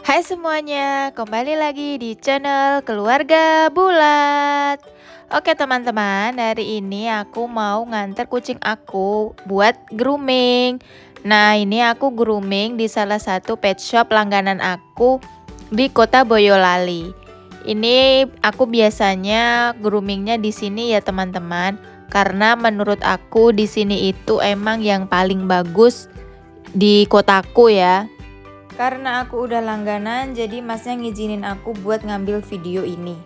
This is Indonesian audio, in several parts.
Hai semuanya, kembali lagi di channel Keluarga Bulat. Oke teman-teman, hari ini aku mau nganter kucing aku buat grooming. Nah, ini aku grooming di salah satu pet shop langganan aku di Kota Boyolali. Ini aku biasanya groomingnya di sini ya teman-teman, karena menurut aku di sini itu emang yang paling bagus di kotaku ya. Karena aku udah langganan, jadi masnya ngizinin aku buat ngambil video ini.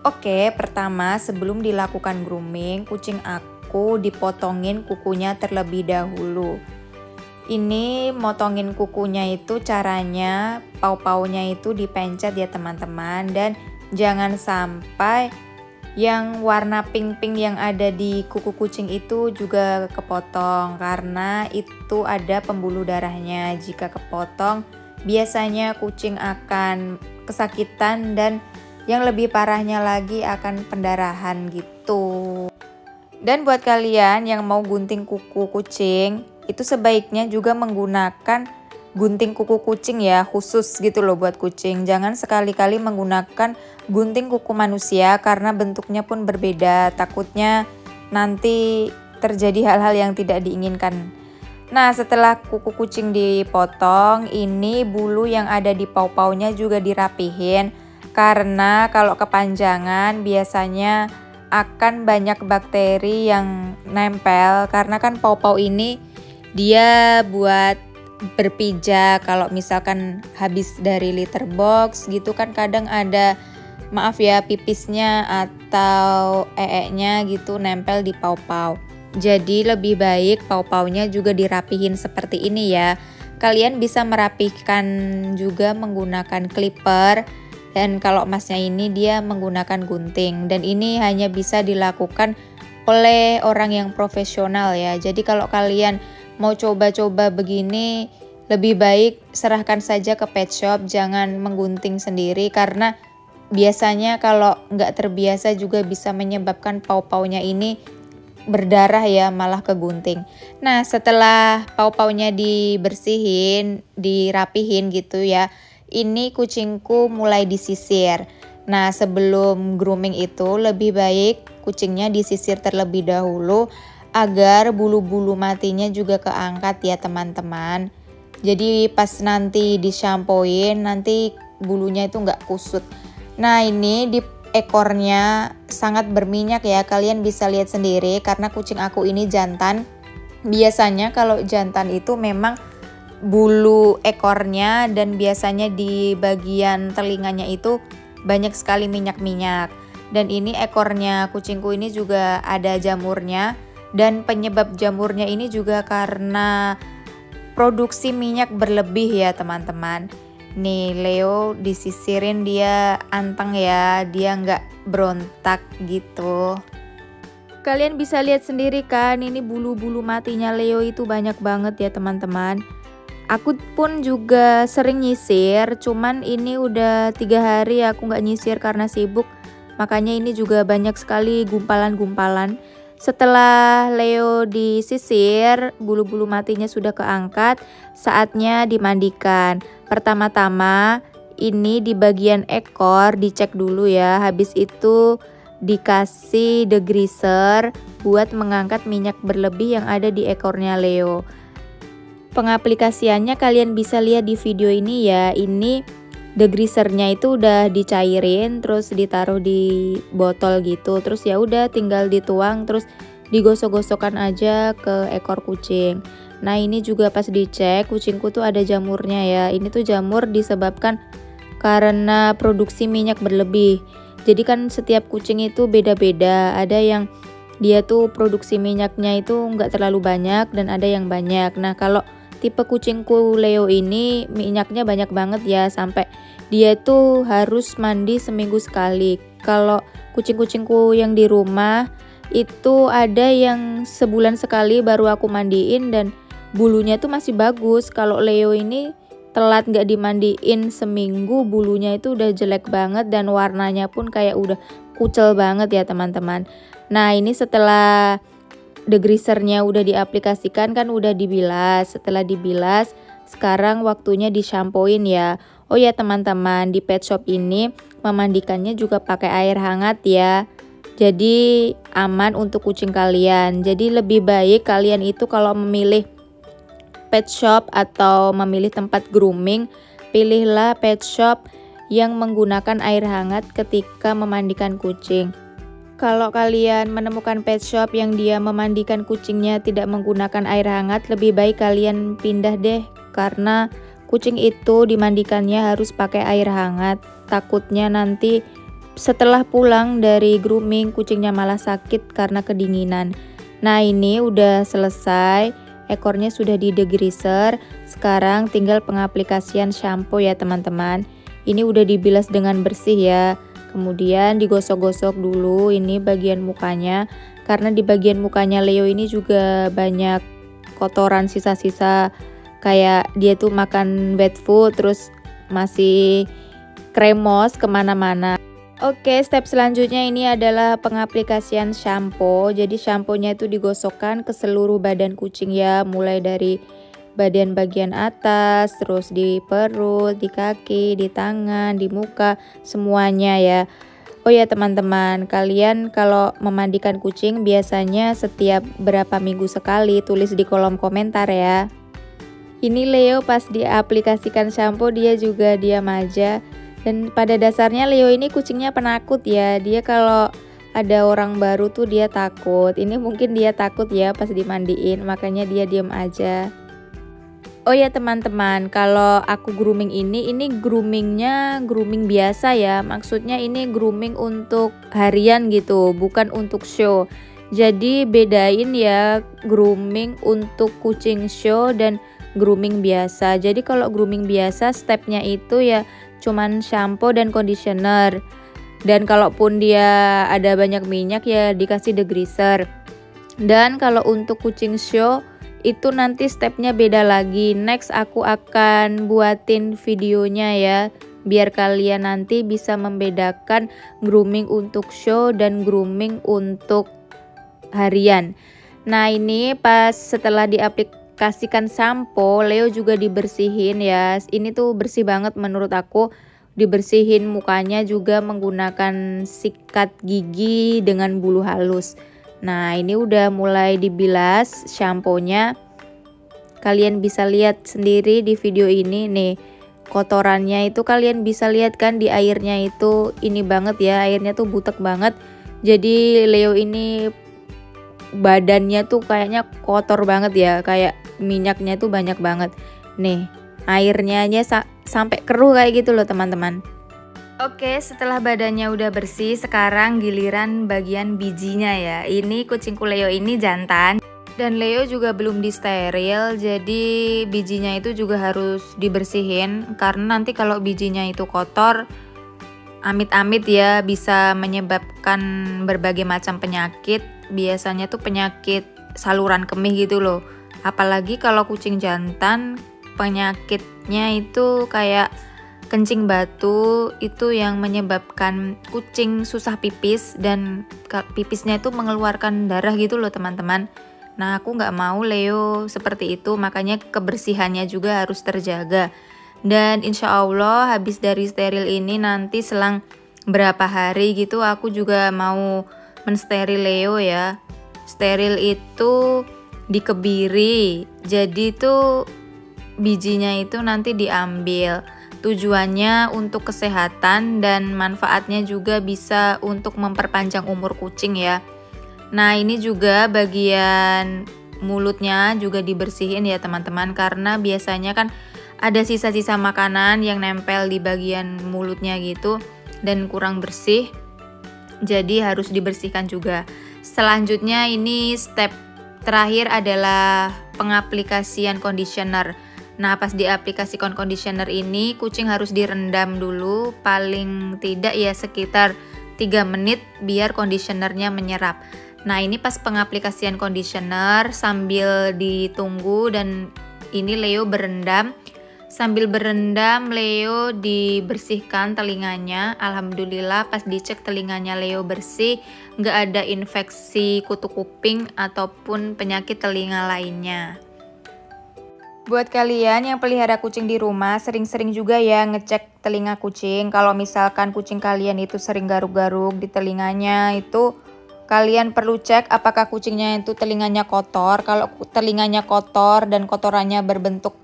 Oke, pertama sebelum dilakukan grooming, kucing aku dipotongin kukunya terlebih dahulu. Ini motongin kukunya itu caranya, pau-paunya itu dipencet ya teman-teman. Dan jangan sampai yang warna pink-pink yang ada di kuku kucing itu juga kepotong, karena itu ada pembuluh darahnya. Jika kepotong, biasanya kucing akan kesakitan dan yang lebih parahnya lagi akan pendarahan gitu. Dan buat kalian yang mau gunting kuku kucing, itu sebaiknya juga menggunakan gunting kuku kucing ya, khusus gitu loh buat kucing. Jangan sekali-kali menggunakan gunting kuku manusia karena bentuknya pun berbeda. Takutnya nanti terjadi hal-hal yang tidak diinginkan. Nah, setelah kuku kucing dipotong, ini bulu yang ada di pau-paunya juga dirapihin. Karena kalau kepanjangan biasanya akan banyak bakteri yang nempel. Karena kan pau-pau ini dia buat berpijak. Kalau misalkan habis dari litter box gitu kan kadang ada, maaf ya, pipisnya atau ee-nya gitu nempel di pau-pau. Jadi lebih baik pau-paunya juga dirapihin seperti ini ya. Kalian bisa merapihkan juga menggunakan clipper. Dan kalau masnya ini dia menggunakan gunting. Dan ini hanya bisa dilakukan oleh orang yang profesional ya. Jadi kalau kalian mau coba-coba begini, lebih baik serahkan saja ke pet shop. Jangan menggunting sendiri, karena biasanya kalau nggak terbiasa juga bisa menyebabkan pau-paunya ini berdarah ya, malah kegunting. Nah, setelah pau-paunya dibersihin, dirapihin gitu ya, ini kucingku mulai disisir. Nah, sebelum grooming itu lebih baik kucingnya disisir terlebih dahulu agar bulu-bulu matinya juga keangkat ya teman-teman. Jadi pas nanti disampoin nanti bulunya itu nggak kusut. Nah, ini di ekornya sangat berminyak ya, kalian bisa lihat sendiri karena kucing aku ini jantan. Biasanya kalau jantan itu memang bulu ekornya dan biasanya di bagian telinganya itu banyak sekali minyak-minyak. Dan ini ekornya kucingku ini juga ada jamurnya, dan penyebab jamurnya ini juga karena produksi minyak berlebih ya teman-teman. Nih Leo disisirin, dia anteng ya, dia nggak berontak gitu. Kalian bisa lihat sendiri kan, ini bulu-bulu matinya Leo itu banyak banget ya teman-teman. Aku pun juga sering nyisir, cuman ini udah 3 hari aku nggak nyisir karena sibuk. Makanya ini juga banyak sekali gumpalan-gumpalan. Setelah Leo disisir, bulu-bulu matinya sudah keangkat, saatnya dimandikan. Pertama-tama ini di bagian ekor dicek dulu ya, habis itu dikasih degreaser buat mengangkat minyak berlebih yang ada di ekornya Leo. Pengaplikasiannya kalian bisa lihat di video ini ya. Ini degreasernya itu udah dicairin terus ditaruh di botol gitu, terus ya udah tinggal dituang terus digosok-gosokkan aja ke ekor kucing. Nah, ini juga pas dicek kucingku tuh ada jamurnya ya. Ini tuh jamur disebabkan karena produksi minyak berlebih. Jadi kan setiap kucing itu beda-beda, ada yang dia tuh produksi minyaknya itu nggak terlalu banyak dan ada yang banyak. Nah, kalau tipe kucingku Leo ini minyaknya banyak banget ya, sampai dia tuh harus mandi seminggu sekali. Kalau kucing-kucingku yang di rumah itu ada yang sebulan sekali baru aku mandiin dan bulunya tuh masih bagus. Kalau Leo ini telat nggak dimandiin seminggu, bulunya itu udah jelek banget dan warnanya pun kayak udah kucel banget ya teman-teman. Nah, ini setelah degreasernya udah diaplikasikan kan udah dibilas. Setelah dibilas, sekarang waktunya disampoin ya. Oh ya teman-teman, di pet shop ini memandikannya juga pakai air hangat ya. Jadi aman untuk kucing kalian. Jadi lebih baik kalian itu kalau memilih pet shop atau memilih tempat grooming, pilihlah pet shop yang menggunakan air hangat ketika memandikan kucing. Kalau kalian menemukan pet shop yang dia memandikan kucingnya tidak menggunakan air hangat, lebih baik kalian pindah deh, karena kucing itu dimandikannya harus pakai air hangat. Takutnya nanti setelah pulang dari grooming kucingnya malah sakit karena kedinginan. Nah ini udah selesai, ekornya sudah di degreaser. Sekarang tinggal pengaplikasian shampoo ya teman-teman. Ini udah dibilas dengan bersih ya. Kemudian digosok-gosok dulu ini bagian mukanya, karena di bagian mukanya Leo ini juga banyak kotoran sisa-sisa, kayak dia tuh makan wet food terus masih kremos kemana-mana. Oke, step selanjutnya ini adalah pengaplikasian shampoo. Jadi shampoonya itu digosokkan ke seluruh badan kucing ya, mulai dari bagian atas, terus di perut, di kaki, di tangan, di muka, semuanya ya. Oh ya teman-teman, kalian kalau memandikan kucing biasanya setiap berapa minggu sekali, tulis di kolom komentar ya. Ini Leo pas diaplikasikan shampoo dia juga diam aja. Dan pada dasarnya Leo ini kucingnya penakut ya. Dia kalau ada orang baru tuh dia takut. Ini mungkin dia takut ya pas dimandiin, makanya dia diam aja. Oh ya teman-teman, kalau aku grooming ini groomingnya grooming biasa ya. Maksudnya ini grooming untuk harian gitu, bukan untuk show. Jadi bedain ya grooming untuk kucing show dan grooming biasa. Jadi kalau grooming biasa stepnya itu ya cuman shampoo dan conditioner. Dan kalaupun dia ada banyak minyak ya dikasih degreaser. Dan kalau untuk kucing show itu nanti stepnya beda lagi. Next aku akan buatin videonya ya, biar kalian nanti bisa membedakan grooming untuk show dan grooming untuk harian. Nah ini pas setelah diaplikasikan sampo, Leo juga dibersihin ya. Ini tuh bersih banget menurut aku. Dibersihin mukanya juga menggunakan sikat gigi dengan bulu halus. Nah ini udah mulai dibilas shampoo-nya. Kalian bisa lihat sendiri di video ini nih, kotorannya itu kalian bisa lihat kan di airnya itu ini banget ya, airnya tuh butek banget. Jadi Leo ini badannya tuh kayaknya kotor banget ya, kayak minyaknya tuh banyak banget. Nih airnya aja sampai keruh kayak gitu loh teman-teman. Oke, setelah badannya udah bersih, sekarang giliran bagian bijinya ya. Ini kucingku Leo ini jantan. Dan Leo juga belum disteril, jadi bijinya itu juga harus dibersihin. Karena nanti kalau bijinya itu kotor, amit-amit ya bisa menyebabkan berbagai macam penyakit. Biasanya tuh penyakit saluran kemih gitu loh. Apalagi kalau kucing jantan, penyakitnya itu kayak kencing batu, itu yang menyebabkan kucing susah pipis dan pipisnya itu mengeluarkan darah gitu loh teman-teman. Nah aku nggak mau Leo seperti itu, makanya kebersihannya juga harus terjaga. Dan insya Allah habis dari steril ini nanti selang berapa hari gitu aku juga mau mensteril Leo ya. Steril itu dikebiri, jadi tuh bijinya itu nanti diambil. Tujuannya untuk kesehatan dan manfaatnya juga bisa untuk memperpanjang umur kucing ya. Nah ini juga bagian mulutnya juga dibersihin ya teman-teman, karena biasanya kan ada sisa-sisa makanan yang nempel di bagian mulutnya gitu dan kurang bersih, jadi harus dibersihkan juga. Selanjutnya ini step terakhir adalah pengaplikasian conditioner. Nah pas diaplikasikan conditioner ini kucing harus direndam dulu, paling tidak ya sekitar 3 menit biar conditionernya menyerap. Nah ini pas pengaplikasian conditioner sambil ditunggu dan ini Leo berendam. Sambil berendam Leo dibersihkan telinganya. Alhamdulillah pas dicek telinganya Leo bersih, nggak ada infeksi kutu kuping ataupun penyakit telinga lainnya. Buat kalian yang pelihara kucing di rumah, sering-sering juga ya ngecek telinga kucing. Kalau misalkan kucing kalian itu sering garuk-garuk di telinganya, itu kalian perlu cek apakah kucingnya itu telinganya kotor. Kalau telinganya kotor dan kotorannya berbentuk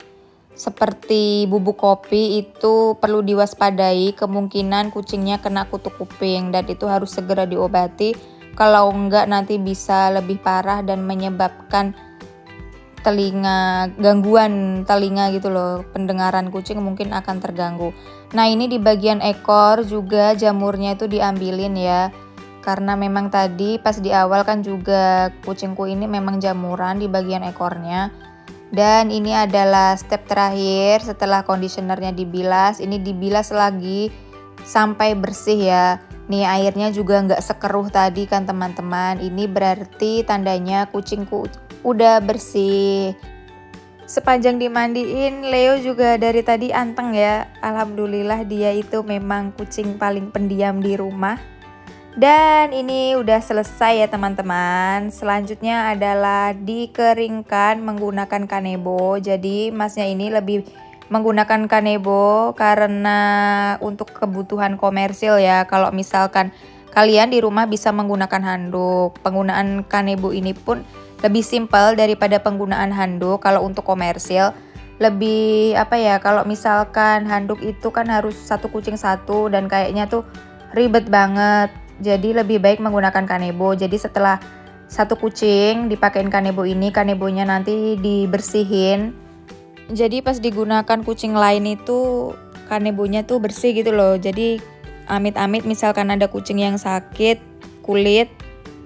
seperti bubuk kopi, itu perlu diwaspadai. Kemungkinan kucingnya kena kutu kuping dan itu harus segera diobati. Kalau enggak nanti bisa lebih parah dan menyebabkan gangguan telinga gitu loh, pendengaran kucing mungkin akan terganggu. Nah ini di bagian ekor juga jamurnya itu diambilin ya, karena memang tadi pas di awal kan juga kucingku ini memang jamuran di bagian ekornya. Dan ini adalah step terakhir setelah conditionernya dibilas, ini dibilas lagi sampai bersih ya. Nih airnya juga nggak sekeruh tadi kan teman-teman, ini berarti tandanya kucingku udah bersih. Sepanjang dimandiin, Leo juga dari tadi anteng ya. Alhamdulillah dia itu memang kucing paling pendiam di rumah. Dan ini udah selesai ya teman-teman. Selanjutnya adalah dikeringkan menggunakan kanebo. Jadi masnya ini lebih menggunakan kanebo karena untuk kebutuhan komersil ya. Kalau misalkan kalian di rumah bisa menggunakan handuk. Penggunaan kanebo ini pun lebih simpel daripada penggunaan handuk. Kalau untuk komersil lebih kalau misalkan handuk itu kan harus satu kucing satu dan kayaknya tuh ribet banget. Jadi lebih baik menggunakan kanebo. Jadi setelah satu kucing dipakein kanebo ini, kanebonya nanti dibersihin. Jadi pas digunakan kucing lain itu kanebonya tuh bersih gitu loh. Jadi amit-amit misalkan ada kucing yang sakit kulit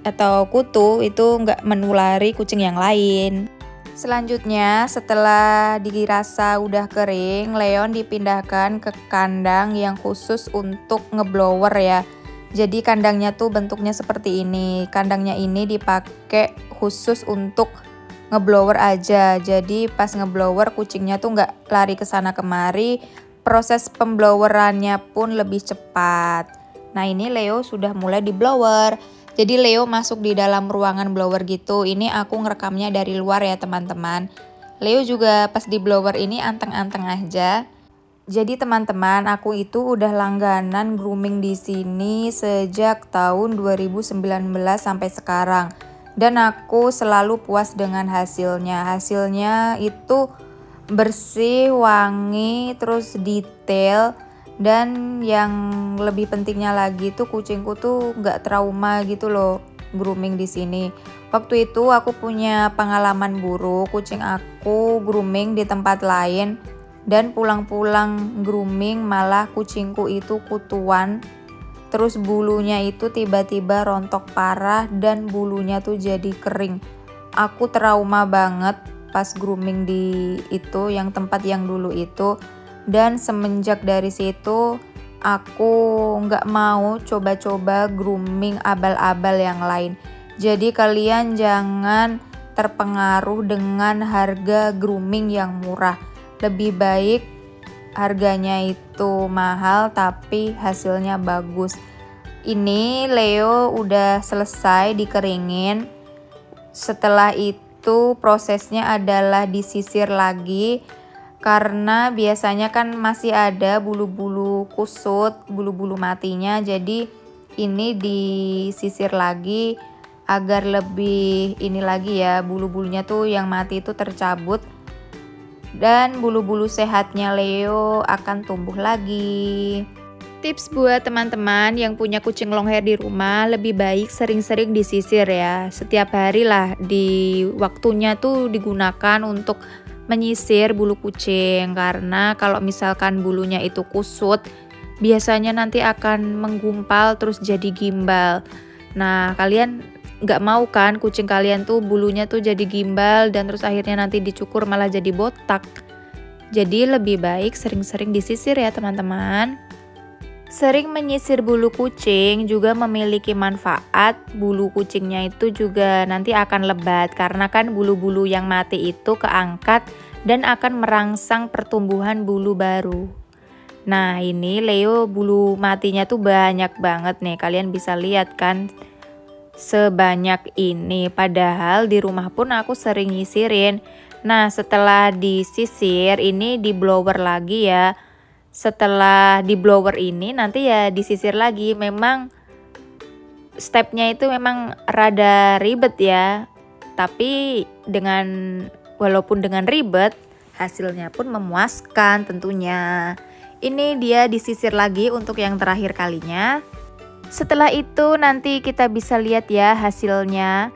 atau kutu, itu nggak menulari kucing yang lain. Selanjutnya setelah dirasa udah kering, Leon dipindahkan ke kandang yang khusus untuk ngeblower ya. Jadi kandangnya tuh bentuknya seperti ini. Kandangnya ini dipakai khusus untuk ngeblower aja. Jadi pas ngeblower kucingnya tuh nggak lari ke sana kemari. Proses pemblowerannya pun lebih cepat. Nah ini Leo sudah mulai diblower. Jadi Leo masuk di dalam ruangan blower gitu. Ini aku ngerekamnya dari luar ya teman-teman. Leo juga pas di blower ini anteng-anteng aja. Jadi teman-teman, aku itu udah langganan grooming di sini sejak tahun 2019 sampai sekarang. Dan aku selalu puas dengan hasilnya. Hasilnya itu bersih, wangi, terus detail. Dan yang lebih pentingnya lagi tuh kucingku tuh nggak trauma gitu loh grooming di sini. Waktu itu aku punya pengalaman buruk, kucing aku grooming di tempat lain dan pulang-pulang grooming malah kucingku itu kutuan. Terus bulunya itu tiba-tiba rontok parah dan bulunya tuh jadi kering. Aku trauma banget pas grooming di itu, yang tempat yang dulu itu. Dan semenjak dari situ aku nggak mau coba-coba grooming abal-abal yang lain. Jadi kalian jangan terpengaruh dengan harga grooming yang murah. Lebih baik harganya itu mahal tapi hasilnya bagus. Ini Leo udah selesai dikeringin. Setelah itu prosesnya adalah disisir lagi. Karena biasanya kan masih ada bulu-bulu kusut, bulu-bulu matinya. Jadi ini disisir lagi agar lebih ini lagi ya, bulu-bulunya tuh yang mati itu tercabut. Dan bulu-bulu sehatnya Leo akan tumbuh lagi. Tips buat teman-teman yang punya kucing long hair di rumah, lebih baik sering-sering disisir ya. Setiap hari lah di waktunya tuh digunakan untuk menyisir bulu kucing, karena kalau misalkan bulunya itu kusut biasanya nanti akan menggumpal terus jadi gimbal. Nah kalian nggak mau kan kucing kalian tuh bulunya tuh jadi gimbal dan terus akhirnya nanti dicukur malah jadi botak. Jadi lebih baik sering-sering disisir ya teman-teman. Sering menyisir bulu kucing juga memiliki manfaat. Bulu kucingnya itu juga nanti akan lebat karena kan bulu-bulu yang mati itu keangkat dan akan merangsang pertumbuhan bulu baru. Nah ini Leo bulu matinya tuh banyak banget nih, kalian bisa lihat kan sebanyak ini. Padahal di rumah pun aku sering nyisirin. Nah, setelah disisir ini di blower lagi ya. Setelah di blower ini nanti ya disisir lagi. Memang stepnya itu memang rada ribet ya. Tapi walaupun dengan ribet, hasilnya pun memuaskan tentunya. Ini dia disisir lagi untuk yang terakhir kalinya. Setelah itu nanti kita bisa lihat ya hasilnya.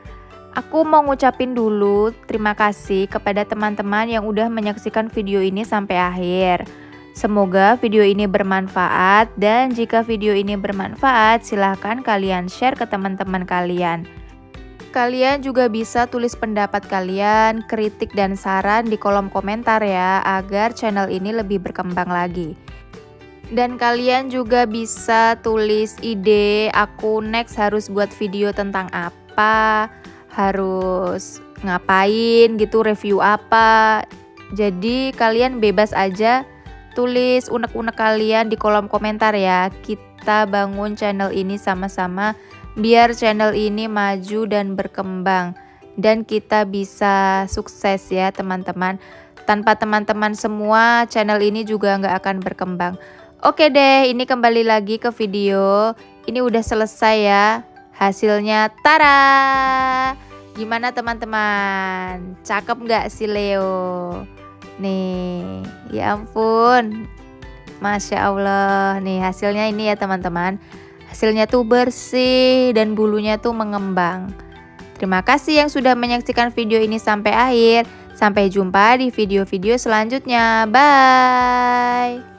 Aku mau ngucapin dulu terima kasih kepada teman-teman yang udah menyaksikan video ini sampai akhir. Semoga video ini bermanfaat, dan jika video ini bermanfaat silahkan kalian share ke teman-teman kalian. Kalian juga bisa tulis pendapat kalian, kritik dan saran di kolom komentar ya, agar channel ini lebih berkembang lagi. Dan kalian juga bisa tulis ide aku next harus buat video tentang apa, harus ngapain gitu, review apa. Jadi kalian bebas aja tulis unek-unek kalian di kolom komentar ya. Kita bangun channel ini sama-sama biar channel ini maju dan berkembang, dan kita bisa sukses ya teman-teman. Tanpa teman-teman semua channel ini juga nggak akan berkembang. Oke deh, ini kembali lagi ke video. Ini udah selesai ya hasilnya. Tara! Gimana teman-teman? Cakep nggak si Leo? Nih, ya ampun. Masya Allah. Nih hasilnya ini ya teman-teman. Hasilnya tuh bersih dan bulunya tuh mengembang. Terima kasih yang sudah menyaksikan video ini sampai akhir. Sampai jumpa di video-video selanjutnya. Bye!